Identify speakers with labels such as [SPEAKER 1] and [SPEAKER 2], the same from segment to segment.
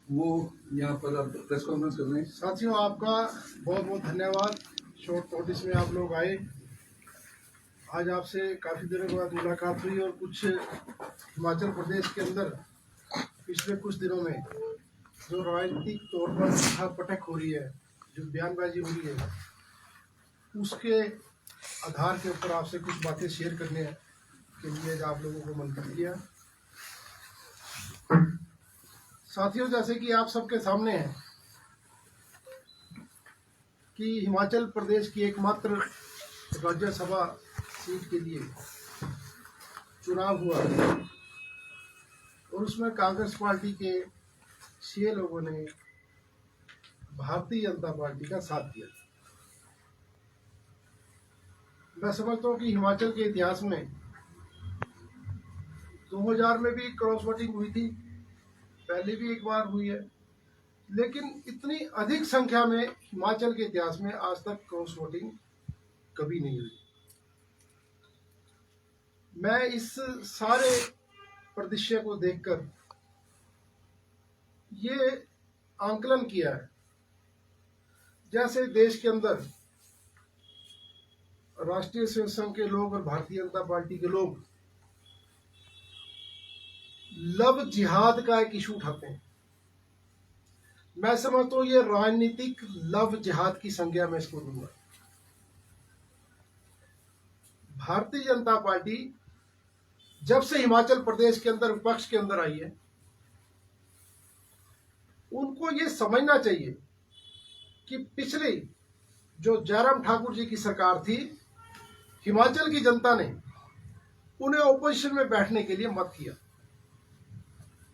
[SPEAKER 1] वो यहाँ पर आप प्रेस कॉन्फ्रेंस कर रहे हैं।
[SPEAKER 2] साथियों, आपका बहुत बहुत धन्यवाद। शॉर्ट नोटिस में आप लोग आए। आज आपसे काफ़ी दिनों के बाद मुलाकात हुई और कुछ हिमाचल प्रदेश के अंदर पिछले कुछ दिनों में जो राजनीतिक तौर पर उठापटक हो रही है, जो बयानबाजी हो रही है, उसके आधार के ऊपर आपसे कुछ बातें शेयर करने के लिए आप लोगों को मंथन किया। साथियों, जैसे कि आप सबके सामने है कि हिमाचल प्रदेश की एकमात्र राज्यसभा सीट के लिए चुनाव हुआ और उसमें कांग्रेस पार्टी के 6 लोगों ने भारतीय जनता पार्टी का साथ दिया। मैं समझता हूँ कि हिमाचल के इतिहास में 2000 में भी क्रॉस वोटिंग हुई थी, पहले भी एक बार हुई है, लेकिन इतनी अधिक संख्या में हिमाचल के इतिहास में आज तक क्रॉस वोटिंग कभी नहीं हुई। मैं इस सारे परिदृश्य को देखकर ये आंकलन किया है, जैसे देश के अंदर राष्ट्रीय स्वयं संघ के लोग और भारतीय जनता पार्टी के लोग लव जिहाद का एक इशू उठाते हैं। मैं समझता हूं ये राजनीतिक लव जिहाद की संज्ञा में इसको दूंगा। भारतीय जनता पार्टी जब से हिमाचल प्रदेश के अंदर विपक्ष के अंदर आई है, उनको ये समझना चाहिए कि पिछली जो जयराम ठाकुर जी की सरकार थी, हिमाचल की जनता ने उन्हें ओपोजिशन में बैठने के लिए मत किया,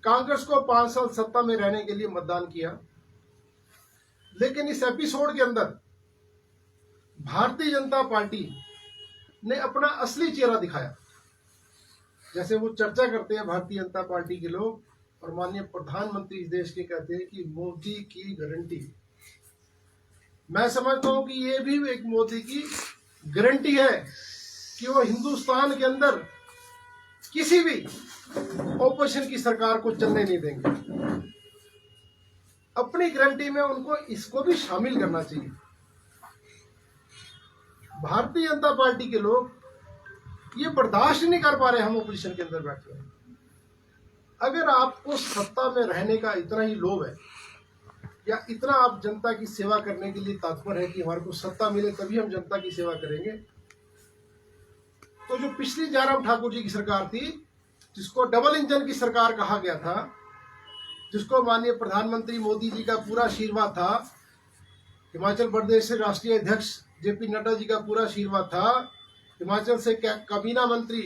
[SPEAKER 2] कांग्रेस को 5 साल सत्ता में रहने के लिए मतदान किया। लेकिन इस एपिसोड के अंदर भारतीय जनता पार्टी ने अपना असली चेहरा दिखाया। जैसे वो चर्चा करते हैं भारतीय जनता पार्टी के लोग और माननीय प्रधानमंत्री इस देश के कहते हैं कि मोदी की गारंटी। मैं समझता हूं कि ये भी एक मोदी की गारंटी है कि वो हिंदुस्तान के अंदर किसी भी ओपोजिशन की सरकार को चलने नहीं देंगे। अपनी गारंटी में उनको इसको भी शामिल करना चाहिए। भारतीय जनता पार्टी के लोग ये बर्दाश्त नहीं कर पा रहे हम ओपोजिशन के अंदर बैठे हैं। अगर आपको सत्ता में रहने का इतना ही लोभ है या इतना आप जनता की सेवा करने के लिए तत्पर है कि हमारे को सत्ता मिले तभी हम जनता की सेवा करेंगे, तो जो पिछली जयराम ठाकुर जी की सरकार थी, जिसको डबल इंजन की सरकार कहा गया था, जिसको माननीय प्रधानमंत्री मोदी जी का पूरा आशीर्वाद था, हिमाचल प्रदेश से राष्ट्रीय अध्यक्ष जेपी नड्डा जी का पूरा आशीर्वाद था, हिमाचल से काबीना मंत्री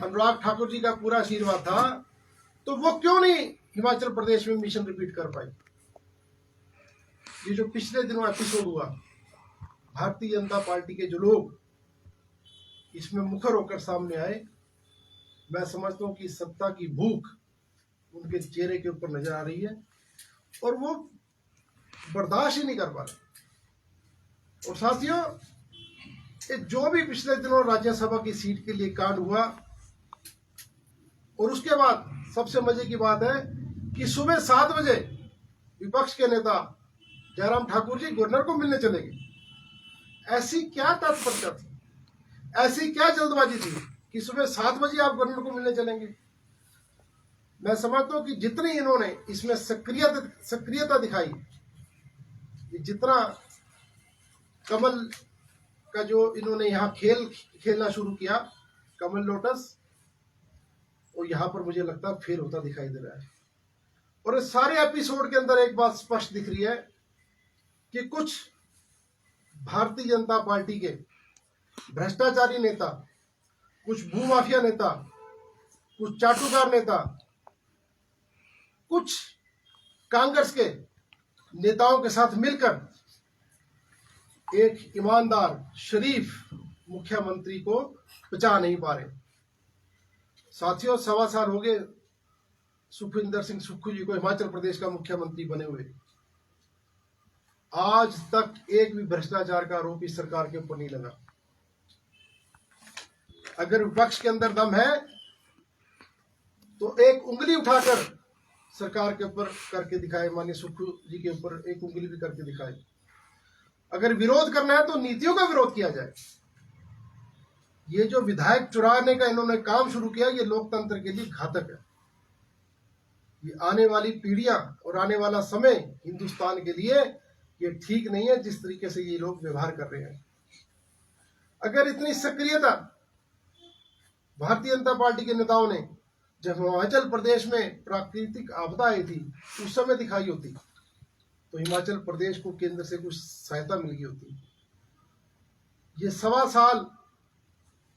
[SPEAKER 2] अनुराग ठाकुर जी का पूरा आशीर्वाद था, तो वो क्यों नहीं हिमाचल प्रदेश में मिशन रिपीट कर पाई। ये जो पिछले दिनों एपिसोड हुआ, भारतीय जनता पार्टी के जो लोग इसमें मुखर होकर सामने आए, मैं समझता हूं कि सत्ता की भूख उनके चेहरे के ऊपर नजर आ रही है और वो बर्दाश्त ही नहीं कर पा रहे। और साथियों, जो भी पिछले दिनों राज्यसभा की सीट के लिए कांड हुआ, और उसके बाद सबसे मजे की बात है कि सुबह 7 बजे विपक्ष के नेता जयराम ठाकुर जी गवर्नर को मिलने चले गए। ऐसी क्या तत्परता थी, ऐसी क्या जल्दबाजी थी कि सुबह 7 बजे आप गवर्नर को मिलने चलेंगे। मैं समझता हूं कि जितनी इन्होंने इसमें सक्रियता दिखाई, जितना कमल का जो इन्होंने यहाँ खेलना शुरू किया, कमल लोटस, और यहाँ पर मुझे लगता है फेल होता दिखाई दे रहा है। और इस सारे एपिसोड के अंदर एक बात स्पष्ट दिख रही है कि कुछ भारतीय जनता पार्टी के भ्रष्टाचारी नेता, कुछ भूमाफिया नेता, कुछ चाटुकार नेता, कुछ कांग्रेस के नेताओं के साथ मिलकर एक ईमानदार शरीफ मुख्यमंत्री को बचा नहीं पा रहे। साथियों, 1.25 साल हो गए सुखविंदर सिंह सुक्खू जी को हिमाचल प्रदेश का मुख्यमंत्री बने हुए। आज तक एक भी भ्रष्टाचार का आरोप इस सरकार के ऊपर नहीं लगा। अगर विपक्ष के अंदर दम है तो एक उंगली उठाकर सरकार के ऊपर करके दिखाए, माननीय सुक्खू जी के ऊपर एक उंगली भी करके दिखाए। अगर विरोध करना है तो नीतियों का विरोध किया जाए। ये जो विधायक चुराने का इन्होंने काम शुरू किया, ये लोकतंत्र के लिए घातक है। ये आने वाली पीढ़ियां और आने वाला समय हिंदुस्तान के लिए ये ठीक नहीं है, जिस तरीके से ये लोग व्यवहार कर रहे हैं। अगर इतनी सक्रियता भारतीय जनता पार्टी के नेताओं ने जब हिमाचल प्रदेश में प्राकृतिक आपदा आई थी उस समय दिखाई होती, तो हिमाचल प्रदेश को केंद्र से कुछ सहायता मिल गई होती। ये 1.25 साल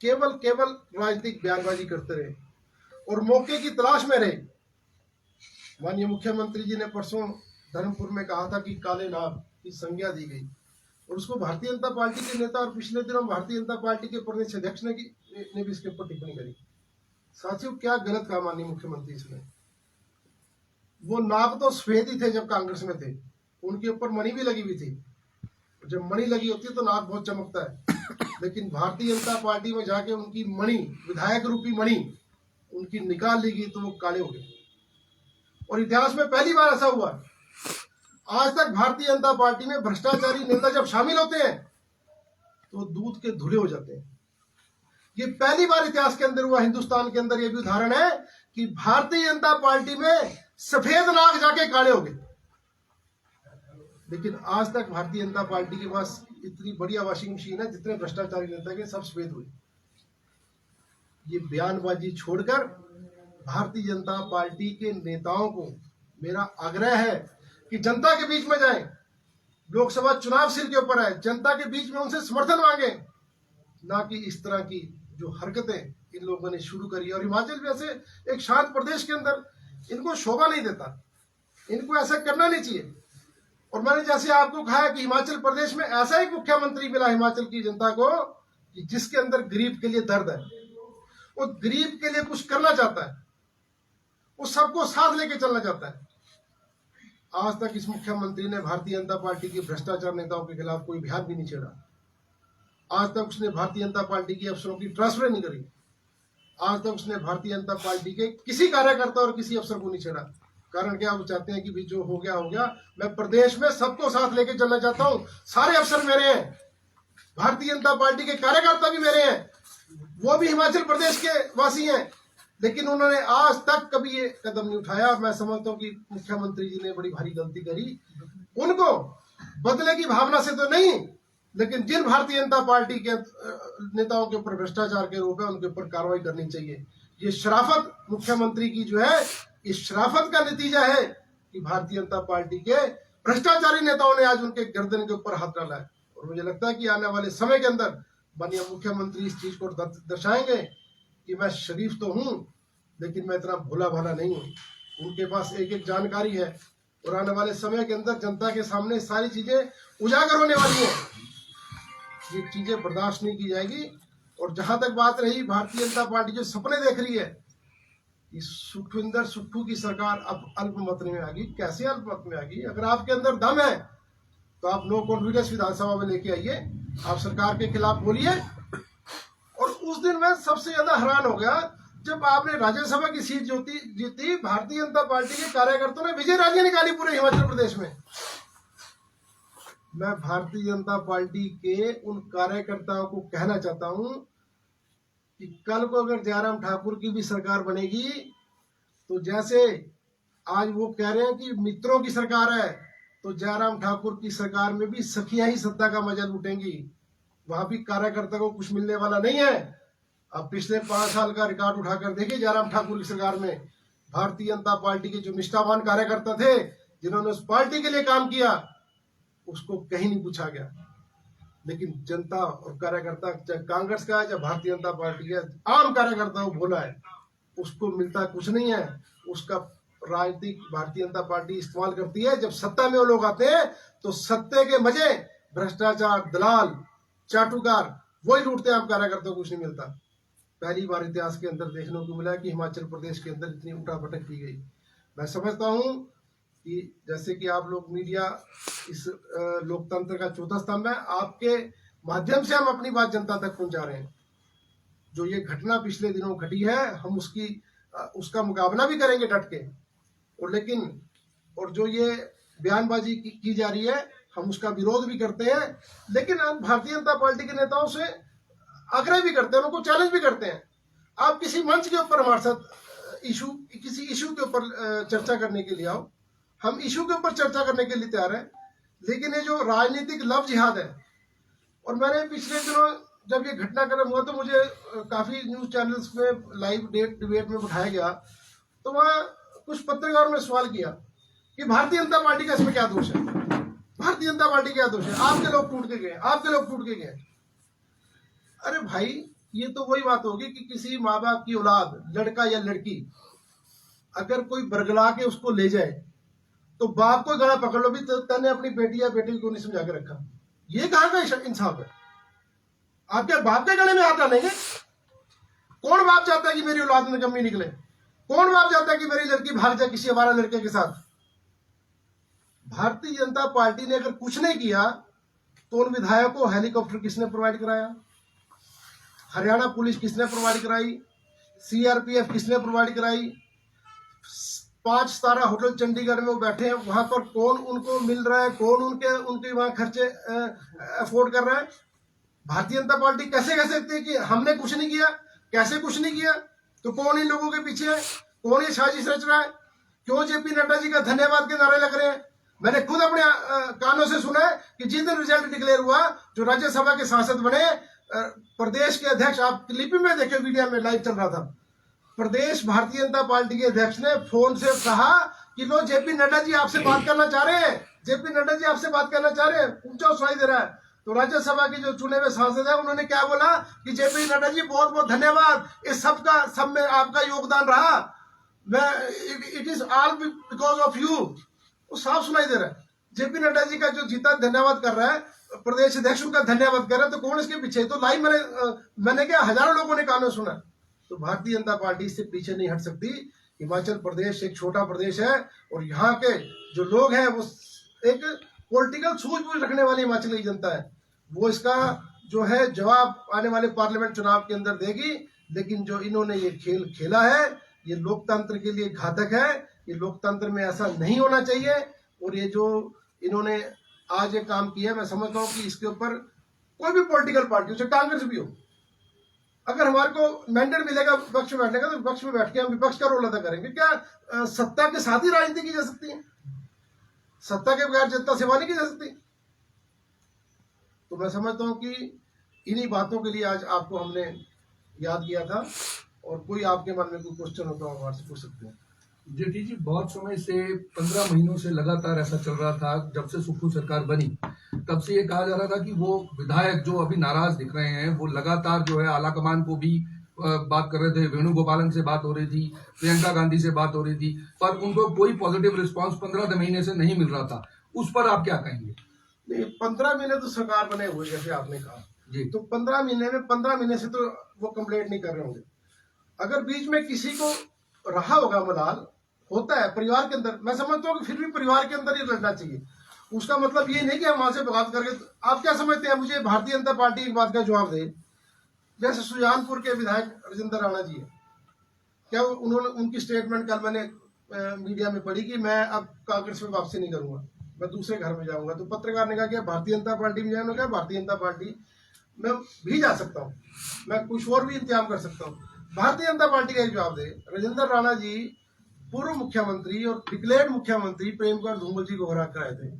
[SPEAKER 2] केवल राजनीतिक बयानबाजी करते रहे और मौके की तलाश में रहे। माननीय मुख्यमंत्री जी ने परसों धर्मपुर में कहा था कि काले नाग की संज्ञा दी गई, और उसको भारतीय जनता पार्टी के नेता और पिछले दिनों भारतीय जनता पार्टी के प्रदेश अध्यक्ष ने भी इसके ऊपर टिप्पणी करी। साथियों, क्या गलत कहा माननीय मुख्यमंत्री ने। वो नाग तो सफेद ही थे जब कांग्रेस में थे, उनके ऊपर मणि भी लगी हुई थी। जब मणि लगी होती है तो नाग बहुत चमकता है, लेकिन भारतीय जनता पार्टी में जाके उनकी मणि, विधायक रूपी मणि उनकी निकाल ली गई तो वो काले हो गए। और इतिहास में पहली बार ऐसा हुआ। आज तक भारतीय जनता पार्टी में भ्रष्टाचारी नेता जब शामिल होते हैं तो दूध के धुले हो जाते हैं। ये पहली बार इतिहास के अंदर हुआ। हिंदुस्तान के अंदर ये भी उदाहरण है कि भारतीय जनता पार्टी में सफेद नाग जाके काले हो गए। लेकिन आज तक भारतीय जनता पार्टी के पास इतनी बढ़िया वॉशिंग मशीन है, जितने भ्रष्टाचारी नेता के सब सफेद हुए। ये बयानबाजी छोड़कर भारतीय जनता पार्टी के नेताओं को मेरा आग्रह है कि जनता के बीच में जाएं। लोकसभा चुनाव सिर के ऊपर है, जनता के बीच में उनसे समर्थन मांगे, ना कि इस तरह की जो हरकतें इन लोगों ने शुरू करी। और हिमाचल जैसे एक शांत प्रदेश के अंदर इनको शोभा नहीं देता, इनको ऐसा करना नहीं चाहिए। और मैंने जैसे आपको कहा कि हिमाचल प्रदेश में ऐसा एक मुख्यमंत्री मिला हिमाचल की जनता को कि जिसके अंदर गरीब के लिए दर्द है, वो गरीब के लिए कुछ करना चाहता है, वो सबको साथ लेके चलना चाहता है। आज तक इस मुख्यमंत्री ने भारतीय जनता पार्टी के भ्रष्टाचार नेताओं के खिलाफ कोई अभियान भी नहीं छेड़ा। आज तक उसने भारतीय जनता पार्टी के अफसरों की ट्रांसफर नहीं करी। आज तक उसने भारतीय जनता पार्टी के किसी कार्यकर्ता और किसी अफसर को नहीं छेड़ा। कारण क्या, वो चाहते हैं कि भी जो हो गया हो गया, मैं प्रदेश में सबको साथ लेके चलना चाहता हूं। सारे अफसर मेरे हैं, भारतीय जनता पार्टी के कार्यकर्ता भी मेरे हैं, वो भी हिमाचल प्रदेश के वासी हैं, लेकिन उन्होंने आज तक कभी ये कदम नहीं उठाया। मैं समझता हूं कि मुख्यमंत्री जी ने बड़ी भारी गलती करी। उनको बदले की भावना से तो नहीं, लेकिन जिन भारतीय जनता पार्टी के नेताओं के ऊपर भ्रष्टाचार के रूप है, उनके ऊपर कार्रवाई करनी चाहिए। ये शराफत मुख्यमंत्री की जो है, इस शराफत का नतीजा है कि भारतीय जनता पार्टी के भ्रष्टाचारी नेताओं ने आज उनके गर्दन के ऊपर हाथ डाला है। और मुझे लगता है कि आने वाले समय के अंदर माननीय मुख्यमंत्री इस चीज को दर्शाएंगे कि मैं शरीफ तो हूं, लेकिन मैं इतना भोला भाला नहीं हूं। उनके पास एक एक जानकारी है, और आने वाले समय के अंदर जनता के सामने सारी चीजें उजागर होने वाली हैं। ये चीजें बर्दाश्त नहीं की जाएगी। और जहां तक बात रही भारतीय जनता पार्टी जो सपने देख रही है, इस सुखविंदर सुक्खू की सरकार अब अल्पमत में आ गई। कैसे अल्पमत में आ गई? अगर आपके अंदर दम है तो आप नो कॉन्फिडेंस विधानसभा में लेके आइए, आप सरकार के खिलाफ बोलिए। और उस दिन मैं सबसे ज्यादा हैरान हो गया जब आपने राज्यसभा की सीट जीती, भारतीय जनता पार्टी के कार्यकर्ताओं ने विजय रैली निकाली पूरे हिमाचल प्रदेश में। मैं भारतीय जनता पार्टी के उन कार्यकर्ताओं को कहना चाहता हूं कि कल को अगर जयराम ठाकुर की भी सरकार बनेगी, तो जैसे आज वो कह रहे हैं कि मित्रों की सरकार है, तो जयराम ठाकुर की सरकार में भी सखियां ही सत्ता का मजा लूटेंगी। वहां भी कार्यकर्ता को कुछ मिलने वाला नहीं है। अब पिछले 5 साल का रिकॉर्ड उठाकर देखिए, जयराम ठाकुर की सरकार में भारतीय जनता पार्टी के जो निष्ठावान कार्यकर्ता थे, जिन्होंने उस पार्टी के लिए काम किया, उसको कहीं नहीं पूछा गया। लेकिन जनता और कार्यकर्ता, चाहे कांग्रेस का है चाहे भारतीय जनता पार्टी का, आम कार्यकर्ता वो भोला है, उसको मिलता कुछ नहीं है। उसका राजनीतिक भारतीय जनता पार्टी इस्तेमाल करती है। जब सत्ता में वो लोग आते हैं तो सत्ते के मजे भ्रष्टाचार, दलाल, चाटुकार वही लूटते हैं, आम कार्यकर्ता को कुछ नहीं मिलता। पहली बार इतिहास के अंदर देखने को मिला कि हिमाचल प्रदेश के अंदर इतनी उठापटक की गई। मैं समझता हूं कि जैसे कि आप लोग मीडिया इस लोकतंत्र का चौथा स्तंभ है, आपके माध्यम से हम अपनी बात जनता तक पहुंचा रहे हैं। जो ये घटना पिछले दिनों घटी है, हम उसका मुकाबला भी करेंगे डट के। और जो ये बयानबाजी की जा रही है, हम उसका विरोध भी करते हैं, लेकिन हम भारतीय जनता पार्टी के नेताओं से आग्रह भी करते हैं, उनको चैलेंज भी करते हैं। आप किसी मंच के ऊपर हमारे साथ किसी इशू के ऊपर चर्चा करने के लिए आओ, हम इशू के ऊपर चर्चा करने के लिए तैयार हैं। लेकिन ये जो राजनीतिक लव जिहाद है, और मैंने पिछले दिनों जब ये घटनाक्रम हुआ तो मुझे काफी न्यूज चैनल्स में लाइव डिबेट में बिठाया गया, तो वहाँ कुछ पत्रकारों ने सवाल किया कि भारतीय जनता पार्टी का इसमें क्या दोष है, भारतीय जनता पार्टी क्या दोष है, आपके लोग टूट के गए, आपके लोग टूट के गए। अरे भाई, ये तो वही बात होगी कि किसी माँ बाप की औलाद, लड़का या लड़की, अगर कोई बरगला के उसको ले जाए तो बाप को गला पकड़ लो भी तने अपनी बेटी या बेटे को नहीं समझा के रखा। ये कहाँ का इंसाफ है? आपके बाप के गले में हाथ डालेंगे? कौन बाप चाहता है कि मेरी औलाद में कमी निकले? कौन बाप चाहता है कि मेरी लड़की भाग जाए किसी हमारा लड़के के साथ? भारतीय जनता पार्टी ने अगर कुछ नहीं किया तो उन विधायकों को हेलीकॉप्टर किसने प्रोवाइड कराया? हरियाणा पुलिस किसने प्रोवाइड कराई? सीआरपीएफ किसने प्रोवाइड कराई? 5 सितारा होटल चंडीगढ़ में वो बैठे हैं, वहां पर कौन उनको मिल रहा है, कौन उनके वहां खर्चे अफोर्ड कर रहा है? भारतीय जनता पार्टी कैसे कह सकती है कि हमने कुछ नहीं किया? कैसे कुछ नहीं किया? तो कौन इन लोगों के पीछे है? कौन ये साजिश रच रहा है? क्यों जेपी नड्डा जी का धन्यवाद के नारे लग रहे हैं? मैंने खुद अपने कानों से सुना है कि जिस दिन रिजल्ट डिक्लेयर हुआ, जो राज्यसभा के सांसद बने, प्रदेश के अध्यक्ष, आप क्लिप में देखे, वीडियो में लाइव चल रहा था, प्रदेश भारतीय जनता पार्टी के अध्यक्ष ने फोन से कहा कि लो जेपी नड्डा जी आपसे बात करना चाह रहे हैं, जेपी नड्डा जी आपसे बात करना चाह रहे हैं, ऊंचा सुनाई दे रहा है। तो राज्यसभा के जो चुने हुए सांसद है, उन्होंने क्या बोला कि जेपी नड्डा जी बहुत बहुत धन्यवाद, इस सब में आपका योगदान रहा, मैं it is all because of you. वो साफ सुनाई दे रहा है। जेपी नड्डा जी का जो जीता धन्यवाद कर रहा है, प्रदेश अध्यक्ष उनका धन्यवाद कर रहा है, तो कौन इसके पीछे? तो लाइव मैंने क्या, हजारों लोगों ने कानों सुना। तो भारतीय जनता पार्टी इससे पीछे नहीं हट सकती। हिमाचल प्रदेश एक छोटा प्रदेश है, और यहाँ के जो लोग हैं वो एक पॉलिटिकल सूझबूझ रखने वाली हिमाचली जनता है। वो इसका जो है जवाब आने वाले पार्लियामेंट चुनाव के अंदर देगी। लेकिन जो इन्होंने ये खेल खेला है, ये लोकतंत्र के लिए घातक है। ये लोकतंत्र में ऐसा नहीं होना चाहिए। और ये जो इन्होंने आज ये काम किया, मैं समझता हूँ कि इसके ऊपर कोई भी पॉलिटिकल पार्टी, चाहे कांग्रेस भी हो, अगर हमारे को मैंडेट मिलेगा विपक्ष में बैठने का, तो विपक्ष में बैठ के हम विपक्ष का रोल अदा करेंगे। क्या सत्ता के साथ ही राजनीति की जा सकती है? सत्ता के बगैर जनता सेवा नहीं की जा सकती? तो मैं समझता हूं कि इन्हीं बातों के लिए आज आपको हमने याद किया था। और कोई आपके मन में कोई क्वेश्चन हो तो आप हमारे से पूछ सकते हैं।
[SPEAKER 1] जेठी जी, बहुत समय से 15 महीनों से लगातार ऐसा चल रहा था, जब से सुक्खू सरकार बनी तब से ये कहा जा रहा था कि वो विधायक जो अभी नाराज दिख रहे हैं, वो लगातार जो है आलाकमान को भी बात कर रहे थे, वेणुगोपालन से बात हो रही थी, प्रियंका गांधी से बात हो रही थी, पर उनको कोई पॉजिटिव रिस्पांस 15 महीने से नहीं मिल रहा था। उस पर आप क्या कहेंगे?
[SPEAKER 2] नहीं, 15 महीने तो सरकार बने हुए, जैसे आपने कहा
[SPEAKER 1] जी,
[SPEAKER 2] तो 15 महीने से तो वो कंप्लेंट नहीं कर रहे होंगे। अगर बीच में किसी को रहा होगा मलाल, होता है परिवार के अंदर, मैं समझता हूँ कि फिर भी परिवार के अंदर ही लड़ना चाहिए। उसका मतलब ये नहीं कि हम वहां से बात करके। आप क्या समझते हैं? मुझे भारतीय जनता पार्टी एक बात का जवाब दे। जैसे सुजानपुर के विधायक राजेंद्र राणा जी है, क्या उन्होंने, उनकी स्टेटमेंट कल मैंने मीडिया में पढ़ी कि मैं अब कांग्रेस में वापसी नहीं करूंगा, मैं दूसरे घर में जाऊंगा। तो पत्रकार ने कहा कि भारतीय जनता पार्टी में जाए, क्या भारतीय जनता पार्टी में भी जा सकता हूँ, मैं कुछ और भी इंतजाम कर सकता हूँ। भारतीय जनता पार्टी का एक जवाब दे। राजेंद्र राणा जी पूर्व मुख्यमंत्री और डिक्लेयर्ड मुख्यमंत्री प्रेम कुमार धूमल जी को हरा कर आए थे।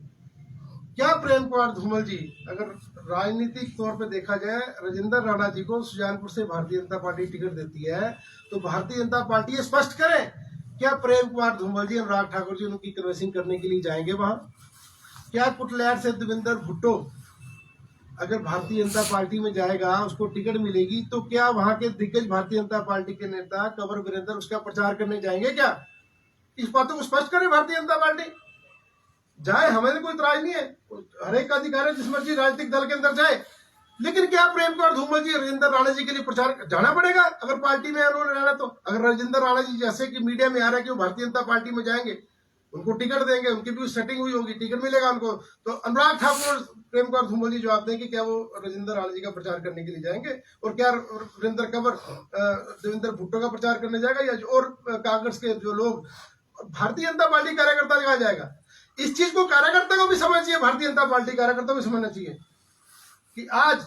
[SPEAKER 2] क्या प्रेम कुमार धूमल जी, अगर राजनीतिक तौर पे देखा जाए, राजेंद्र राणा जी को सुजानपुर से भारतीय जनता पार्टी टिकट देती है, तो भारतीय जनता पार्टी ये स्पष्ट करे, क्या प्रेम कुमार धूमल जी, अनुराग ठाकुर जी उनकी कन्वेंसिंग करने के लिए जाएंगे वहां? क्या कुटलैट से देवेंद्र भुट्टो अगर भारतीय जनता पार्टी में जाएगा, उसको टिकट मिलेगी, तो क्या वहां के दिग्गज भारतीय जनता पार्टी के नेता कंवर वीरेंद्र उसका प्रचार करने जाएंगे? क्या इस बातों को स्पष्ट करे भारतीय जनता पार्टी? जाए, हमें कोई इतराज नहीं है, हर एक का अधिकार है जिस मर्जी राजनीतिक दल के अंदर जाए। लेकिन क्या प्रेम कुमार धूमल जी, राजेंद्र राणा जी के लिए प्रचार जाना पड़ेगा अगर पार्टी में उन्होंने रहना? तो अगर राजेंद्र राणा जी, जैसे कि मीडिया में आ रहा है कि वो भारतीय जनता पार्टी में जाएंगे, उनको टिकट देंगे, उनकी भी सेटिंग हुई होगी, टिकट मिलेगा उनको, तो अनुराग ठाकुर और प्रेम कुमार धूमल जी जवाब दें कि क्या वो राजेंद्र राणा जी का प्रचार करने के लिए जाएंगे? और क्या वीरेंद्र कंवर देवेंद्र भुट्टो का प्रचार करने जाएगा? या और कांग्रेस के जो लोग भारतीय जनता पार्टी कार्यकर्ता कहा जाएगा? इस चीज को कार्यकर्ता को भी समझना चाहिए, भारतीय जनता पार्टी कार्यकर्ता को भी समझना चाहिए कि आज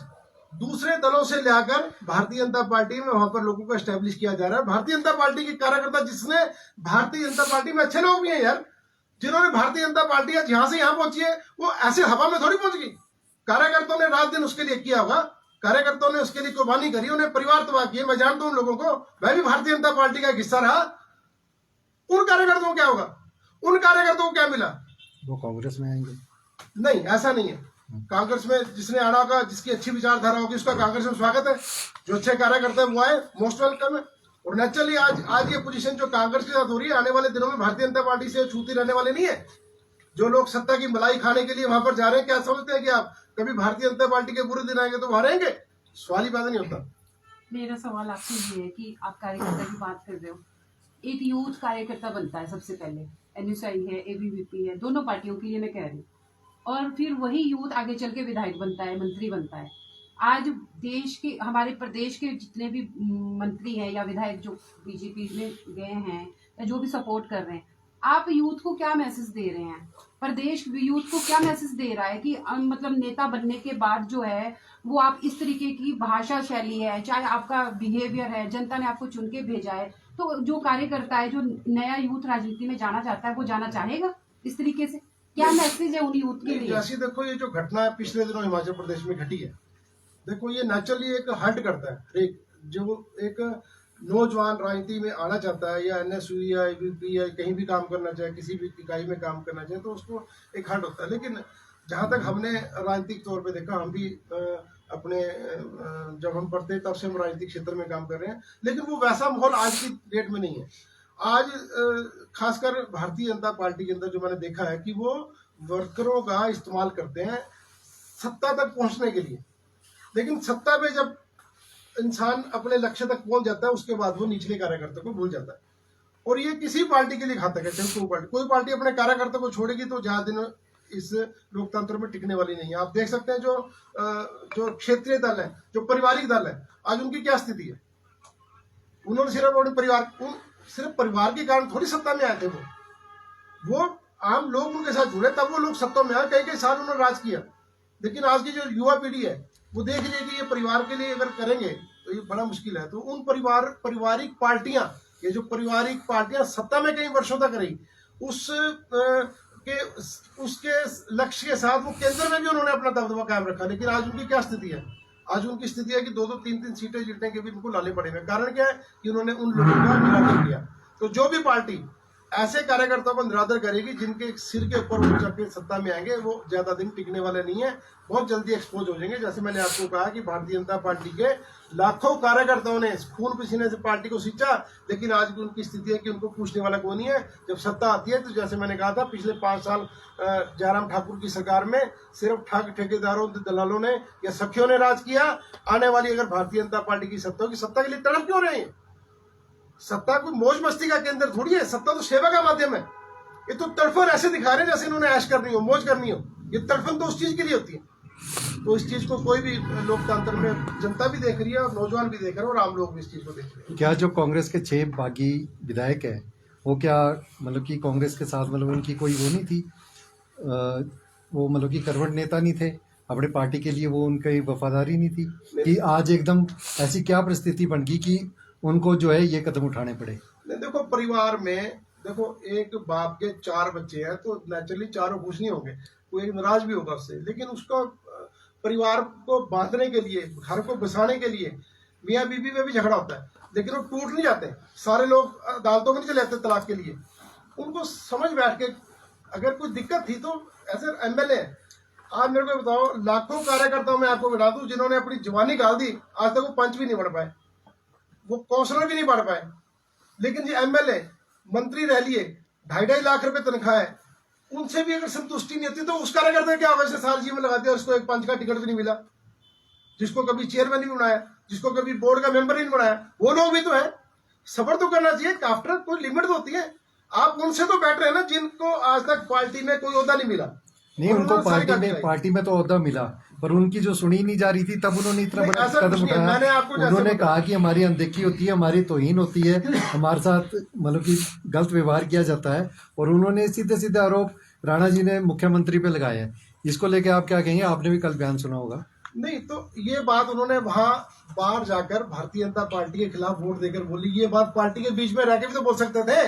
[SPEAKER 2] दूसरे दलों से लाकर भारतीय जनता पार्टी में वहां पर लोगों को एस्टेब्लिश किया जा रहा है। भारतीय जनता पार्टी के कार्यकर्ता, जिसने भारतीय जनता पार्टी में अच्छे लोग भी हैं यार, जिन्होंने भारतीय जनता पार्टी आज यहां से यहां पहुंची है, वो ऐसे हवा में थोड़ी पहुंच गई। कार्यकर्ताओं ने रात दिन उसके लिए किया होगा, कार्यकर्ताओं ने उसके लिए कुर्बानी करी, उन्हें परिवार तबाह किए। मैं जानता हूं उन लोगों को, मैं भी भारतीय जनता पार्टी का हिस्सा रहा। उन कार्यकर्ताओं को क्या होगा? उन कार्यकर्ताओं को क्या मिला?
[SPEAKER 3] वो कांग्रेस में आएंगे?
[SPEAKER 2] नहीं, ऐसा नहीं है। कांग्रेस में जिसने आना होगा, जिसकी अच्छी विचारधारा होगी, उसका कांग्रेस में स्वागत है। जो अच्छे कार्यकर्ता है वो आए, मोस्ट वेलकम है। और नेचुरली आज ये पोजीशन जो कांग्रेस के साथ हो रही है, आने वाले दिनों में भारतीय जनता पार्टी से छूती रहने वाले नहीं है। जो लोग सत्ता की मलाई खाने के लिए वहां पर जा रहे हैं, क्या समझते हैं कि आप कभी भारतीय जनता पार्टी के बुरे दिन आएंगे तो वहां रहेंगे? सवाल ही पैदा नहीं होता।
[SPEAKER 4] मेरा सवाल आपसे ये है कि आप कार्यकर्ता की बात कर रहे हो, एक यूथ कार्यकर्ता बनता है सबसे पहले, एनएसआई है, एबीवीपी है, दोनों पार्टियों के लिए मैं कह रही हूँ, और फिर वही यूथ आगे चल के विधायक बनता है, मंत्री बनता है। आज देश के, हमारे प्रदेश के जितने भी मंत्री हैं या विधायक जो बीजेपी में गए हैं या जो भी सपोर्ट कर रहे हैं, आप यूथ को क्या मैसेज दे रहे हैं? प्रदेश यूथ को क्या मैसेज दे रहा है कि मतलब नेता बनने के बाद जो है वो आप इस तरीके की भाषा शैली है, चाहे आपका बिहेवियर है, जनता ने आपको चुन के भेजा है, तो जो कार्यकर्ता है, जो नया यूथ राजनीति में जाना चाहता है, वो जाना चाहेगा इस तरीके से? क्या मैसेज है उन यूथ के लिए?
[SPEAKER 2] जैसे देखो, ये जो घटना है पिछले दिनों हिमाचल प्रदेश में घटी है, देखो ये नेचुरली एक हर्ट करता है। एक नौजवान राजनीति में आना चाहता है, या एनएसयू या एबीवीपी या कहीं भी काम करना चाहे, किसी भी इकाई में काम करना चाहे, तो उसको एक हर्ट होता है। लेकिन जहां तक हमने राजनीतिक तौर पे देखा, हम भी अपने जब हम पढ़ते तब से हम राजनीतिक क्षेत्र में काम कर रहे हैं, लेकिन वो वैसा माहौल आज की डेट में नहीं है। आज खासकर भारतीय जनता पार्टी के अंदर जो मैंने देखा है कि वो वर्करों का इस्तेमाल करते हैं सत्ता तक पहुंचने के लिए, लेकिन सत्ता पे जब इंसान अपने लक्ष्य तक पहुंच जाता है, उसके बाद वो निचले कार्यकर्ता को भूल जाता है। और ये किसी पार्टी के लिए घातक है, चाहे कोई पार्टी अपने कार्यकर्ता को छोड़ेगी तो ज्यादा दिन इस लोकतंत्र में टिकने वाली नहीं है। आप देख सकते हैं जो क्षेत्रीय दल है, जो पारिवारिक दल है, आज उनकी क्या स्थिति है। उन्होंने सिर्फ अपने परिवार के कारण थोड़ी सत्ता में आए थे। वो आम लोग उनके साथ जुड़े, तब वो लोग सत्ता में आए। कई साल उन्होंने राज किया, लेकिन आज की जो युवा पीढ़ी है वो देख रही है कि ये परिवार के लिए अगर करेंगे तो ये बड़ा मुश्किल है। तो उन पारिवारिक पार्टियां, ये जो पारिवारिक पार्टियां सत्ता में कई वर्षों तक रही, उसके लक्ष्य के साथ वो केंद्र में भी उन्होंने अपना दबदबा कायम रखा। लेकिन आज उनकी क्या स्थिति है? आज उनकी स्थिति है कि 2-2, 3-3 सीटें जीतने के भी उनको लाले पड़े हुए। कारण क्या है कि उन्होंने उन लोगों का निरादर किया। तो जो भी पार्टी ऐसे कार्यकर्ताओं को निरादर करेगी, जिनके सिर के ऊपर वो जाके सत्ता में आएंगे, वो ज्यादा दिन टिकने वाले नहीं है, बहुत जल्दी एक्सपोज हो जाएंगे। जैसे मैंने आपको कहा कि भारतीय जनता पार्टी के लाखों कार्यकर्ताओं ने खून पसीने से पार्टी को सींचा, लेकिन आज उनकी स्थिति है कि उनको पूछने वाला कोई नहीं है। जब सत्ता आती है तो जैसे मैंने कहा था, पिछले 5 साल जयराम ठाकुर की सरकार में सिर्फ ठेकेदारों, दलालों ने या सखियों ने राज किया। आने वाली अगर भारतीय जनता पार्टी की सत्ता होगी, सत्ता के लिए तड़प क्यों रहे हैं? सत्ता कोई मौज मस्ती का केंद्र थोड़ी है, सत्ता तो सेवा का माध्यम है। ये तो तड़फन ऐसे दिखा रहे हैं जैसे इन्होंने ऐश करनी हो, मौज करनी हो। ये तड़फन तो उस चीज के लिए होती है। तो इस चीज को कोई भी लोकतंत्र में जनता भी देख रही है, और नौजवान भी देख रहे हैं, और आम लोग भी इस चीज को देख रहे हैं।
[SPEAKER 3] क्या जो कांग्रेस के 6 बागी विधायक है, वो क्या मतलब कि कांग्रेस के साथ मतलब उनकी कोई वो नहीं थी, वो मतलब कि करवट नेता नहीं थे अपने पार्टी के लिए, वो उनकी वफादारी नहीं थी कि आज एकदम ऐसी क्या परिस्थिति बन गई कि उनको जो है ये कदम उठाने पड़े?
[SPEAKER 2] देखो, परिवार में देखो, एक बाप के 4 बच्चे हैं, तो नेचुरली चारों खुश नहीं होंगे, कोई नाराज भी होगा उससे। लेकिन उसको परिवार को बांधने के लिए, घर को बसाने के लिए मियाँ बीबी में भी झगड़ा होता है, लेकिन वो टूट नहीं जाते। सारे लोग अदालतों में नहीं चले जाते तलाक के लिए। उनको समझ बैठ के, अगर कोई दिक्कत थी तो ऐसे एमएलए, आज मेरे को बताओ, लाखों कार्यकर्ताओं में आपको बता दूं जिन्होंने अपनी जवानी गाल दी, आज तक वो पंच भी नहीं बढ़ पाए, वो कौंसलर भी नहीं बढ़ पाए। लेकिन ये एमएलए मंत्री रह लिए, 2.5 लाख रुपए तनख्वाह है, उनसे भी अगर संतुष्टि नहीं होती तो उस कार्यकर्ता क्या होगा? जैसे साल जी में लगा दिया, उसको एक पंच का टिकट भी नहीं मिला, जिसको कभी चेयरमैन नहीं बनाया, जिसको कभी बोर्ड का मेंबर नहीं बनाया, वो लोग भी तो है। सब्र तो करना चाहिए, आफ्टर कोई लिमिट तो होती है। आप उनसे तो बेटर है ना, जिनको आज तक पार्टी में कोई ओहदा नहीं मिला।
[SPEAKER 3] नहीं,
[SPEAKER 2] और
[SPEAKER 3] उनको
[SPEAKER 2] उन्होंने सारी गाली लाई।
[SPEAKER 3] पार्टी में तो ओहदा मिला, पर उनकी जो सुनी नहीं जा रही थी तब उन्होंने इतना
[SPEAKER 2] नहीं,
[SPEAKER 3] बड़ा
[SPEAKER 2] ऐसा
[SPEAKER 3] कदम
[SPEAKER 2] कुछ नहीं है। मैंने
[SPEAKER 3] उठाया।
[SPEAKER 2] आपको जैसे
[SPEAKER 3] उन्होंने
[SPEAKER 2] बताया।
[SPEAKER 3] कहा कि हमारी अनदेखी होती है, हमारी तौहीन होती है, हमारे साथ मतलब कि गलत व्यवहार किया जाता है, और उन्होंने सीधे सीधे आरोप राणा जी ने मुख्यमंत्री पे लगाए हैं। इसको लेके आप क्या कहेंगे? आपने भी कल बयान सुना होगा।
[SPEAKER 2] नहीं, तो ये बात उन्होंने वहां बाहर जाकर भारतीय जनता पार्टी के खिलाफ वोट देकर बोली। ये बात पार्टी के बीच में रह के भी तो बोल सकते थे।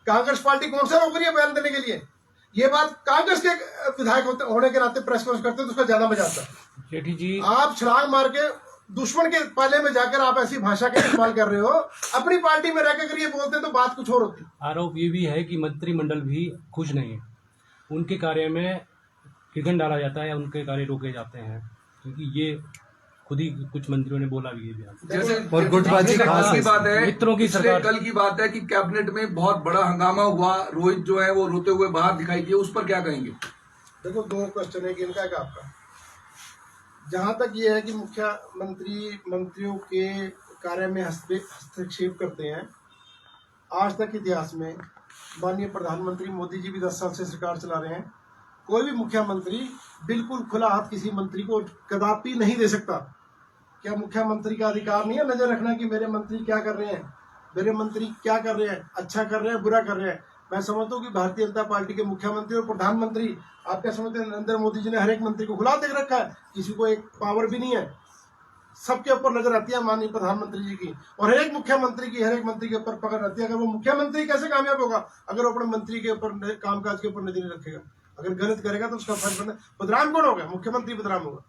[SPEAKER 2] कांग्रेस पार्टी कौन सा रोक रही है बयान देने के लिए? ये बात कांग्रेस के विधायक होने के नाते प्रेस कॉन्फ्रेंस करते तो उसका ज्यादा मजा आता है।
[SPEAKER 5] जेठी जी,
[SPEAKER 2] आप छलांग मार के दुश्मन के पाले में जाकर आप ऐसी भाषा का इस्तेमाल कर रहे हो। अपनी पार्टी में रहकर ये बोलते तो बात कुछ और होती।
[SPEAKER 5] आरोप ये भी है कि मंत्रिमंडल भी खुश नहीं है, उनके कार्य में विघन डाला जाता है, उनके कार्य रोके जाते हैं, क्योंकि ये खुद ही कुछ मंत्रियों ने बोला भी है बयान।
[SPEAKER 1] जैसे
[SPEAKER 3] और गुटबाजी
[SPEAKER 1] पिछले
[SPEAKER 3] खास
[SPEAKER 1] कल की
[SPEAKER 3] है।
[SPEAKER 1] बात है,
[SPEAKER 5] मित्रों की
[SPEAKER 1] पिछले
[SPEAKER 5] सरकार।
[SPEAKER 1] कल की बात है कि कैबिनेट में बहुत बड़ा हंगामा हुआ, रोहित जो है वो रोते हुए बाहर दिखाई दिए, उस पर क्या कहेंगे?
[SPEAKER 2] देखो, दो क्वेश्चन है कि इनका एक आपका। जहां तक ये है कि मुख्यमंत्री मंत्रियों के कार्य में हस्तक्षेप करते हैं, आज तक इतिहास में माननीय प्रधानमंत्री मोदी जी भी 10 साल से सरकार चला रहे हैं, कोई भी मुख्यमंत्री बिल्कुल खुला हाथ किसी मंत्री को कदापि नहीं दे सकता। क्या मुख्यमंत्री का अधिकार नहीं है नजर रखना कि मेरे मंत्री क्या कर रहे हैं, मेरे मंत्री क्या कर रहे हैं, अच्छा कर रहे हैं, बुरा कर रहे हैं? मैं समझता हूँ कि भारतीय जनता पार्टी के मुख्यमंत्री और प्रधानमंत्री, आप क्या समझते हैं, नरेंद्र मोदी जी ने हर एक मंत्री को खुला देख रखा है, किसी को एक पावर भी नहीं है, सबके ऊपर नजर आती है माननीय प्रधानमंत्री जी की, और हर एक मुख्यमंत्री की हर एक मंत्री के ऊपर पकड़ रहती है। अगर वो मुख्यमंत्री कैसे कामयाब होगा अगर वो अपने मंत्री के ऊपर कामकाज के ऊपर नजर नहीं रखेगा? अगर गलत करेगा तो उसका फर्ज बनना, बदनाम कौन होगा? मुख्यमंत्री बदनाम होगा।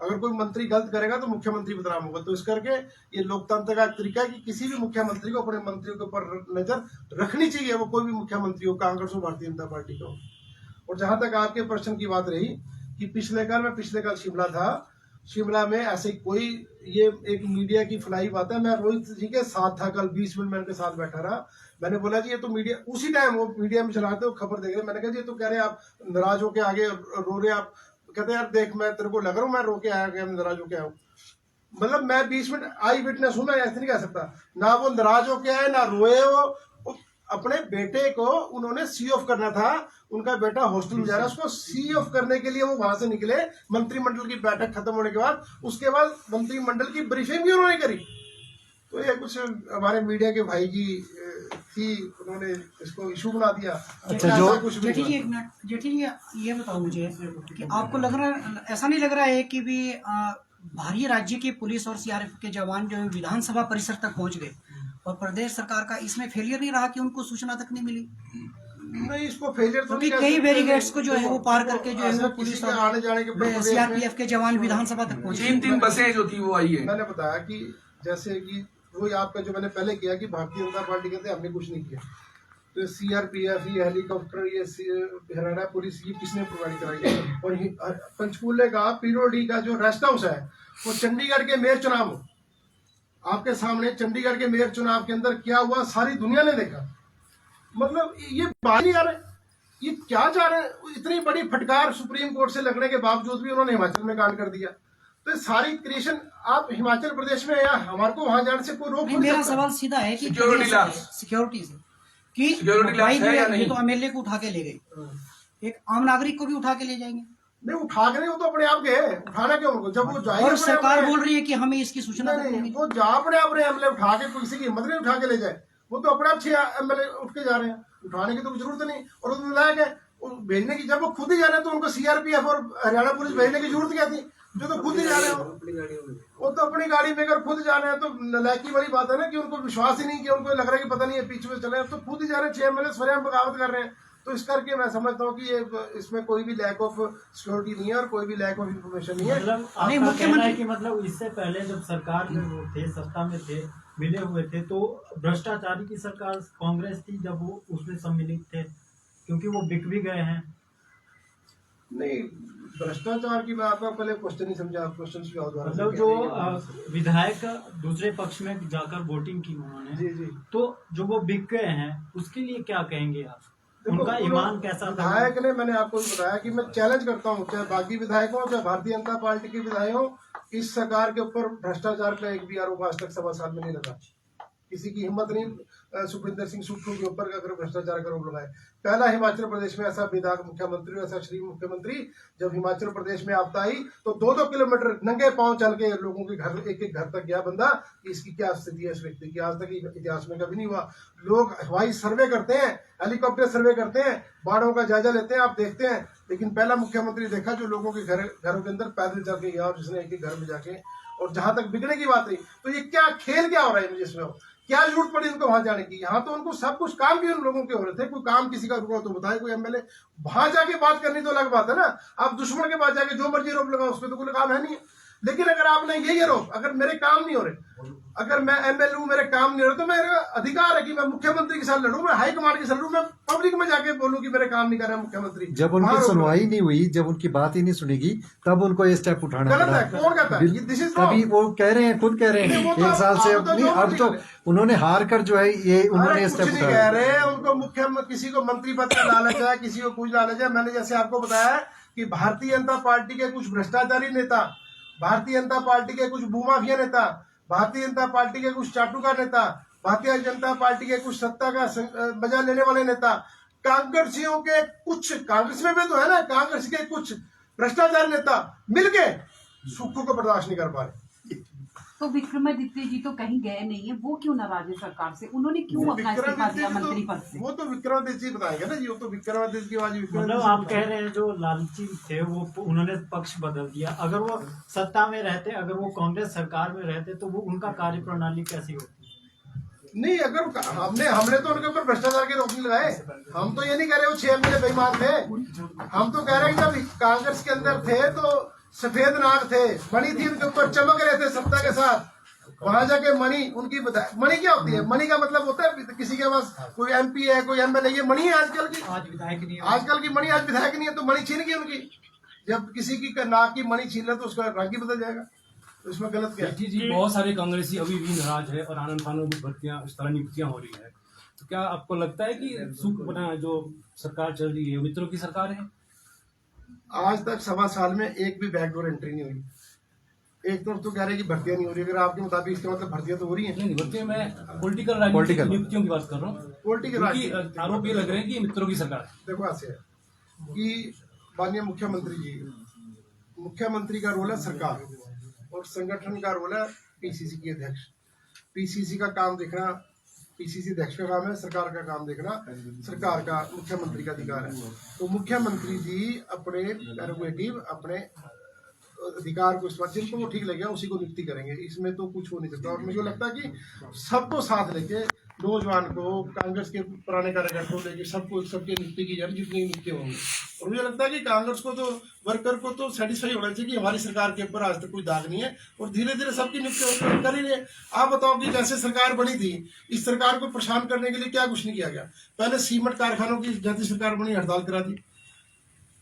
[SPEAKER 2] अगर कोई मंत्री गलत करेगा तो मुख्यमंत्री बदनाम होगा। तो इस करके ये लोकतंत्र का एक तरीका है कि किसी भी मुख्यमंत्री को अपने मंत्रियों के ऊपर नजर रखनी चाहिए, वो कोई भी मुख्यमंत्री हो, कांग्रेस हो, भारतीय जनता पार्टी का हो। और जहां तक आपके प्रश्न की बात रही कि पिछले कल शिमला था, शिमला में ऐसे कोई, ये एक मीडिया की फलाई बात है। मैं रोहित जी के साथ था कल, 20 मिनट मैं उनके साथ बैठा रहा। मैंने बोला जी ये तो मीडिया, उसी टाइम वो मीडिया में चलाते हो, खबर देख रहे। मैंने कहा जी तो कह रहे आप नाराज होके आगे रो रहे, आप कहते यार देख मैं तेरे को लग रहा हूँ मैं रो के आया, क्या नाराज होके आया? मतलब मैं 20 मिनट आई विटनेस हूं, मैं ऐसे नहीं कह सकता। ना वो नाराज होके आए ना रोए। वो अपने बेटे को उन्होंने सी ऑफ करना था, उनका बेटा हॉस्टल में जा रहा है, उसको सी ऑफ करने के लिए वो वहां से निकले। मंत्रिमंडल की बैठक खत्म होने के बाद, उसके बाद मंत्रिमंडल की ब्रीफिंग भी उन्होंने करी। तो ये कुछ हमारे मीडिया के भाई जी थी, उन्होंने इसको इशू बना दिया।
[SPEAKER 3] अच्छा, जो
[SPEAKER 2] कुछ भी
[SPEAKER 6] जेठी
[SPEAKER 2] हुआ।
[SPEAKER 6] जी एक मिनट, जेठी जी ये बताओ मुझे कि आपको लग रहा है, ऐसा नहीं लग रहा है कि भी बाहरी राज्य के पुलिस और सीआरपीएफ के जवान जो है विधानसभा परिसर तक पहुंच गए, और प्रदेश सरकार का इसमें फेलियर नहीं रहा कि उनको सूचना तक नहीं मिली?
[SPEAKER 2] नहीं, इसको फेलियर तो
[SPEAKER 6] क्योंकि
[SPEAKER 2] नहीं कह
[SPEAKER 6] कई
[SPEAKER 2] सकते।
[SPEAKER 6] बैरिकेड्स को जो है वो पार करके जो है
[SPEAKER 2] ऐसा
[SPEAKER 6] वो
[SPEAKER 2] किसी
[SPEAKER 6] पुलिस
[SPEAKER 2] के आने जाने के
[SPEAKER 6] और
[SPEAKER 2] प्रदेश में-
[SPEAKER 6] सीआरपीएफ के जवान विधानसभा तक पहुंचे।
[SPEAKER 1] 3 बसें जो थी वो आई है।
[SPEAKER 2] मैंने बताया कि जैसे कि वही आपका जो मैंने पहले किया कि भारतीय जनता पार्टी कहते हमने कुछ नहीं किया, तो सीआरपीएफ, ये हेलीकॉप्टर, ये हरियाणा पुलिस, ये किसने प्रोवाइड कराई? और पंचकूले का पीरोडी का जो रेस्ट हाउस है, वो चंडीगढ़ के मेयर चुनाव हो, आपके सामने चंडीगढ़ के मेयर चुनाव के अंदर क्या हुआ सारी दुनिया ने देखा। मतलब ये बात नहीं आ रहे, ये क्या चाह रहे हैं? इतनी बड़ी फटकार सुप्रीम कोर्ट से लगने के बावजूद भी उन्होंने हिमाचल में कांड कर दिया। तो ये सारी क्रिएशन आप हिमाचल प्रदेश में, या हमारे को वहां जाने से कोई रोक
[SPEAKER 6] नहीं,
[SPEAKER 2] नहीं
[SPEAKER 6] मेरा
[SPEAKER 2] सकता।
[SPEAKER 6] सवाल सीधा है कि
[SPEAKER 1] Security lapse।
[SPEAKER 6] सिक्योरिटी से कि
[SPEAKER 1] Security lapse
[SPEAKER 6] भाई
[SPEAKER 1] है या
[SPEAKER 6] ये
[SPEAKER 1] नहीं?
[SPEAKER 6] तो एमएलए को उठा के ले गए, एक आम नागरिक को भी उठा के ले जाएंगे,
[SPEAKER 2] नहीं उठा के नहीं, वो तो अपने आप गए, उठाना क्यों उनको? जब वो जाएंगे
[SPEAKER 6] और
[SPEAKER 2] अपने
[SPEAKER 6] सरकार
[SPEAKER 2] आप
[SPEAKER 6] बोल रही है कि हमें इसकी सूचना तक नहीं
[SPEAKER 2] नहीं,
[SPEAKER 6] मिली।
[SPEAKER 2] वो जा अपने आप एमएलए उठा के, किसी की हिम्मत नहीं उठा के ले जाए। वो तो अपने आप 6 एमएलए उठ के जा रहे हैं, उठाने की तो जरूरत नहीं। और वो विधायक है, वो भेजने की, जब वो खुद ही जा रहे हैं तो उनको सीआरपीएफ और हरियाणा पुलिस भेजने की जरूरत क्या थी? जो तो खुद ही जा रहे हो, वो तो अपनी गाड़ी में अगर खुद जा रहे हैं तो नलायकी वाली बात है ना कि उनको विश्वास ही नहीं, कि उनको लग रहा है कि पता नहीं है पीछे में चले, तो खुद ही जा रहे हैं। 6 एमएलए स्वयं बगावत कर रहे हैं। तो इस करके मैं समझता हूँ कि ये इसमें कोई भी लैक ऑफ सिक्योरिटी नहीं है और कोई भी लैक ऑफ इंफॉर्मेशन नहीं है।
[SPEAKER 7] मतलब
[SPEAKER 6] नहीं,
[SPEAKER 7] आपका
[SPEAKER 6] मुख्यमंत्री-
[SPEAKER 7] कहना है कि मतलब इससे पहले जब सरकार में वो थे, सत्ता में थे, मिले हुए थे, तो भ्रष्टाचारी की सरकार कांग्रेस थी जब वो उसमें सम्मिलित थे, क्योंकि वो बिक भी गए हैं।
[SPEAKER 2] नहीं, भ्रष्टाचार की मैं आपका पहले क्वेश्चन ही समझा, क्वेश्चन की दोबारा
[SPEAKER 7] मतलब जो विधायक दूसरे पक्ष में जाकर वोटिंग की
[SPEAKER 2] जी
[SPEAKER 7] उन्होंने,
[SPEAKER 2] जी,
[SPEAKER 7] तो जो वो बिक गए हैं उसके लिए क्या कहेंगे आप?
[SPEAKER 2] देखो,
[SPEAKER 7] उनका ईमान कैसा था?
[SPEAKER 2] विधायक ने, मैंने आपको भी बताया कि मैं चैलेंज करता हूँ, चाहे बाकी विधायक हो, चाहे भारतीय जनता पार्टी के विधायक हो, इस सरकार के ऊपर भ्रष्टाचार का एक भी आरोप आज तक 7.25 साल में नहीं लगा। किसी की हिम्मत नहीं, सुखविंदर सिंह सुक्खू के ऊपर अगर भ्रष्टाचार का आरोप लगाए। पहला हिमाचल प्रदेश में ऐसा विधायक मुख्यमंत्री, ऐसा श्री मुख्यमंत्री, जब हिमाचल प्रदेश में आपदा आई तो 2-2 किलोमीटर नंगे पांव चल के लोगों के घर, एक घर तक गया बंदा कि इसकी क्या स्थिति है इस व्यक्ति की। आज तक इतिहास में कभी नहीं हुआ। लोग हवाई सर्वे करते हैं, हेलीकॉप्टर सर्वे करते हैं, बाढ़ों का जायजा लेते हैं, आप देखते हैं, लेकिन पहला मुख्यमंत्री देखा जो लोगों के घरों के अंदर पैदल चल के गया और जिसने एक घर में जाके। और जहां तक बिगड़ने की बात रही तो ये क्या खेल क्या हो रहा है मुझे इसमें, क्या जरूरत पड़ी उनको वहां जाने की। यहाँ तो उनको सब कुछ काम भी उन लोगों के हो रहे थे, कोई काम किसी का रुका तो बताए कोई एमएलए, वहां जाके बात करनी तो अलग बात है ना। आप दुश्मन के पास जाके जो मर्जी आरोप लगाओ उसमें तो कोई काम है नहीं। लेकिन अगर आपने यही आरोप, अगर मेरे काम नहीं हो रहे, अगर मैं एमएलए हूं मेरे काम नहीं हो रहे, तो मेरा अधिकार है कि मैं मुख्यमंत्री के साथ लड़ूं, मैं हाईकमांड के साथ लड़ूं, मैं पब्लिक में जाके बोलूं कि मेरे काम नहीं कर रहा मुख्यमंत्री।
[SPEAKER 3] जब उनकी सुनवाई नहीं हुई, जब उनकी बात ही नहीं सुनेगी, तब उनको ये स्टेप उठाना
[SPEAKER 2] गलत
[SPEAKER 3] पड़ा।
[SPEAKER 2] है। कौन कहता है? This is wrong।
[SPEAKER 3] तभी वो कह रहे हैं, खुद कह रहे हैं,
[SPEAKER 2] वो तो
[SPEAKER 3] 1 साल से
[SPEAKER 2] आप तो जो
[SPEAKER 3] अब तो उन्होंने हार कर जो है ये उन्होंने
[SPEAKER 2] अरे
[SPEAKER 3] स्टेप
[SPEAKER 2] कुछ नहीं
[SPEAKER 3] उठाया।
[SPEAKER 2] कह रहे, उनको मुख्यमंत्री, किसी को मंत्री पद का लालच है, किसी को कुछ लालच है। मैंने जैसे आपको बताया कि भारतीय जनता पार्टी के कुछ भ्रष्टाचारी नेता, भारतीय जनता पार्टी के कुछ भूमाफिया नेता, भारतीय जनता पार्टी के कुछ चाटुकार नेता, भारतीय जनता पार्टी के कुछ सत्ता का मजा लेने वाले नेता, कांग्रेसियों के कुछ, कांग्रेस में भी तो है ना, कांग्रेस के कुछ भ्रष्टाचारी नेता मिलके सुक्खू को बर्दाश्त नहीं कर पा रहे।
[SPEAKER 4] तो विक्रमादित्य जी तो कहीं गए नहीं है, वो क्यों नाराज है सरकार से? उन्होंने क्यों अपना इस्तीफा दिया मंत्री पद से?
[SPEAKER 2] वो तो विक्रमादित्य जी बताएंगे ना जी, वो तो विक्रमादित्य की आवाज
[SPEAKER 7] मतलब आप कह रहे हैं जो लालची थे वो उन्होंने पक्ष बदल दिया। अगर वो सत्ता में रहते, अगर वो कांग्रेस सरकार में रहते तो वो उनका कार्य प्रणाली कैसी होती?
[SPEAKER 2] नहीं, अगर हमने तो उनके ऊपर भ्रष्टाचार के रोक नहीं लगाए। हम तो ये नहीं कह रहे वो 6 एमएलए बेईमान थे, हम तो कह रहे हैं जब कांग्रेस के अंदर थे तो सफेद नाग थे, मणि थी उनके ऊपर, चमक रहे थे सत्ता के साथ। वहां जाके मणि उनकी मणि क्या होती है? मणि का मतलब होता है किसी के पास कोई एमपी है, कोई एमएलए, ये मणि है आजकल की।
[SPEAKER 6] आज विधायक नहीं है,
[SPEAKER 2] आजकल की मणि, आज विधायक नहीं है तो मणि छीन गई उनकी। जब किसी की नाक की मणि छीन ले तो उसका रंग ही बदल जाएगा, तो इसमें गलत क्या है?
[SPEAKER 5] जी, बहुत सारे कांग्रेसी अभी भी नाराज है और आनंद फानों की भर्तियां, इस तरह नियुक्तियां हो रही है। तो क्या आपको लगता है कि सुख बना जो सरकार चल रही है मित्रों की सरकार है?
[SPEAKER 2] आज तक 1.25 साल में एक भी बैकडोर एंट्री नहीं हुई। एक तरफ तो कह रहे हैं कि भर्तियां नहीं हो रही, अगर आपके मुताबिक इसका मतलब भर्तियां तो हो रही हैं।
[SPEAKER 5] नहीं, भर्तियां मैं पॉलिटिकल राजनीतिक नियुक्तियों की बात कर रहा हूँ।
[SPEAKER 2] पॉलिटिकल
[SPEAKER 5] क्योंकि आरोप ये लग रहे हैं कि मित्रों की सरकार है।
[SPEAKER 2] देखो ऐसे है कि माननीय मुख्यमंत्री जी, मुख्यमंत्री का रोल है सरकार और संगठन का रोल है पीसीसी के अध्यक्ष। पीसीसी का काम देखना पीसीसी अध्यक्ष का काम है, सरकार का काम देखना सरकार का, मुख्यमंत्री का अधिकार है। तो मुख्यमंत्री जी अपने प्रेरोगेटिव, अपने अधिकार को इस्तेमाल, जिनको वो ठीक लगेगा उसी को नियुक्ति करेंगे, इसमें तो कुछ हो नहीं सकता। और मुझे लगता है कि सबको साथ लेके, नौजवान को, कांग्रेस के पुराने कार्यकर्ताओं को लेके सबको, सबके नियुक्ति की जाए जितनी नियुक्ति होंगी। और मुझे लगता है कि कांग्रेस को तो, वर्कर को तो सेटिस्फाई होना चाहिए कि हमारी सरकार के ऊपर आज तक कोई दाग नहीं है और धीरे धीरे सबकी नियुक्ति कर ही रहे। आप बताओ कि जैसे सरकार बनी थी, इस सरकार को परेशान करने के लिए क्या कुछ नहीं किया गया। पहले सीमेंट कारखानों की जैसी सरकार बनी हड़ताल करा दी,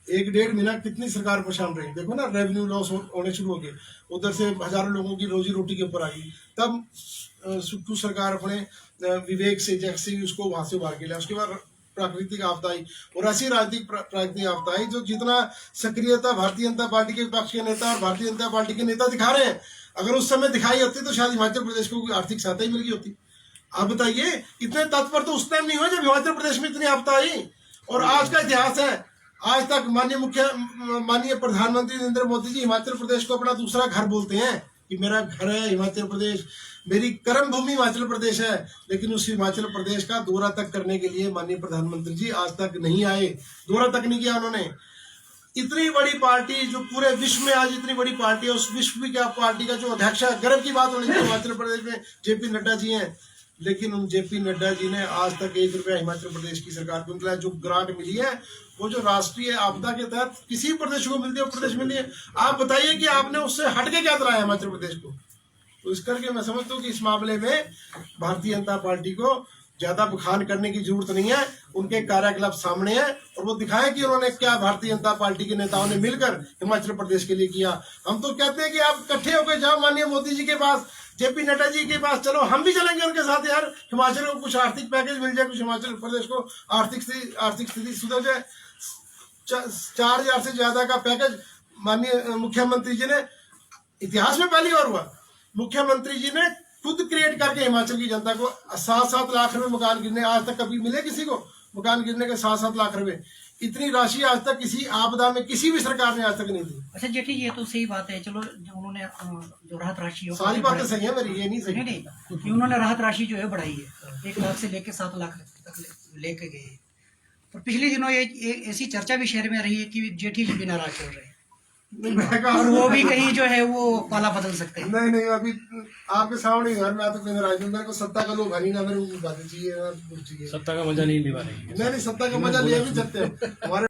[SPEAKER 2] 1-1.5 महीना कितनी सरकार परेशान रही। देखो ना, रेवेन्यू लॉस होने शुरू हो गए, उधर से हजारों लोगों की रोजी रोटी के ऊपर आ गई। तब सुक्खू सरकार अपने विवेक से जैसे उसको वहां से उभार के लिया। उसके बाद प्राकृतिक आपदा आई और ऐसी राजनीतिक प्राकृतिक आपदा आई जो जितना सक्रियता भारतीय जनता पार्टी के विपक्ष के नेता और भारतीय जनता पार्टी के नेता दिखा रहे हैं, अगर उस समय दिखाई होती तो शायद हिमाचल प्रदेश को कोई आर्थिक सहायता ही मिल गई होती। आप बताइए, इतने तत्पर तो उस टाइम नहीं हुए जब हिमाचल प्रदेश में इतनी आपदा आई। और आज का इतिहास है, आज तक माननीय प्रधानमंत्री नरेंद्र मोदी जी हिमाचल प्रदेश को अपना दूसरा घर बोलते हैं कि मेरा घर है हिमाचल प्रदेश, मेरी कर्म भूमि हिमाचल प्रदेश है। लेकिन उस हिमाचल प्रदेश का दौरा तक करने के लिए माननीय प्रधानमंत्री जी आज तक नहीं आए, दौरा तक नहीं किया उन्होंने। इतनी बड़ी पार्टी जो पूरे विश्व में आज इतनी बड़ी पार्टी है, उस विश्व की क्या पार्टी का जो अध्यक्ष है, गर्व की बात होनी चाहिए, हिमाचल प्रदेश में जेपी नड्डा जी हैं। लेकिन उन जेपी नड्डा जी ने आज तक 1 रुपया हिमाचल प्रदेश की सरकार को मिला। जो ग्रांट मिली है वो जो राष्ट्रीय आपदा के तहत किसी प्रदेश को मिलती है, प्रदेश मिली है। आप बताइए कि आपने उससे हटके क्या कराया हिमाचल प्रदेश को। तो इस करके मैं समझता हूँ कि इस मामले में भारतीय जनता पार्टी को ज्यादा बखान करने की जरूरत नहीं है। उनके कार्यकलाप सामने है और वो दिखाएं कि उन्होंने क्या भारतीय जनता पार्टी के नेताओं ने मिलकर हिमाचल प्रदेश के लिए किया। हम तो कहते हैं कि आप इकट्ठे होकर जाओ माननीय मोदी जी के पास, जेपी नड्डा जी के पास, चलो हम भी चलेंगे उनके साथ यार। हिमाचल को कुछ आर्थिक पैकेज मिल जाए, कुछ हिमाचल प्रदेश को आर्थिक स्थिति सुधर जाए। 4000 से ज्यादा का पैकेज माननीय मुख्यमंत्री जी ने, इतिहास में पहली बार हुआ, मुख्यमंत्री जी ने खुद क्रिएट करके हिमाचल की जनता को 7-7 लाख रुपए मकान गिरने, आज तक कभी मिले किसी को मकान गिरने के 7-7 लाख रुपए? इतनी राशि आज तक किसी आपदा में किसी भी सरकार ने आज तक नहीं दी।
[SPEAKER 6] अच्छा जेठी, ये तो सही बात है, चलो जो उन्होंने जो राहत राशि हो,
[SPEAKER 2] सारी बातें सही है मेरी, ये नहीं सही।
[SPEAKER 6] नहीं कि उन्होंने राहत राशि जो है बढ़ाई है, 1 लाख से लेके 7 लाख तक लेके गए। पर पिछले दिनों ये ऐसी चर्चा भी शहर में रही है कि जेठी जी भी नाराज चल रहे हैं, और वो भी कहीं जो है वो पाला बदल सकते हैं।
[SPEAKER 2] नहीं अभी आपके सामने ही, मैं तो कहीं राज, मेरे को सत्ता का लोभ है नहीं ना, मेरे को बातें चाहिए।
[SPEAKER 5] सत्ता का मजा नहीं ले पा रही है।
[SPEAKER 2] नहीं सत्ता का मजा लिया भी सकते हैं हमारे